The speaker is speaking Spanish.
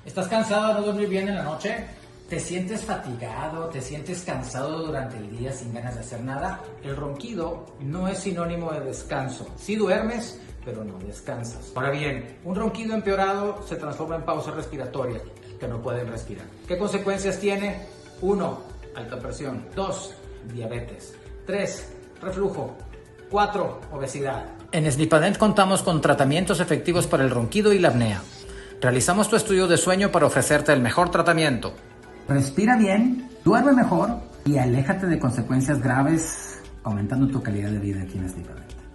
¿Estás cansado de no dormir bien en la noche? ¿Te sientes fatigado? ¿Te sientes cansado durante el día sin ganas de hacer nada? El ronquido no es sinónimo de descanso. Sí duermes, pero no descansas. Ahora bien, un ronquido empeorado se transforma en pausa respiratoria, que no pueden respirar. ¿Qué consecuencias tiene? 1. Alta presión. 2. Diabetes. 3. Reflujo. 4. Obesidad. En Snipadent contamos con tratamientos efectivos para el ronquido y la apnea. Realizamos tu estudio de sueño para ofrecerte el mejor tratamiento. Respira bien, duerme mejor y aléjate de consecuencias graves, aumentando tu calidad de vida aquí en Snipadent.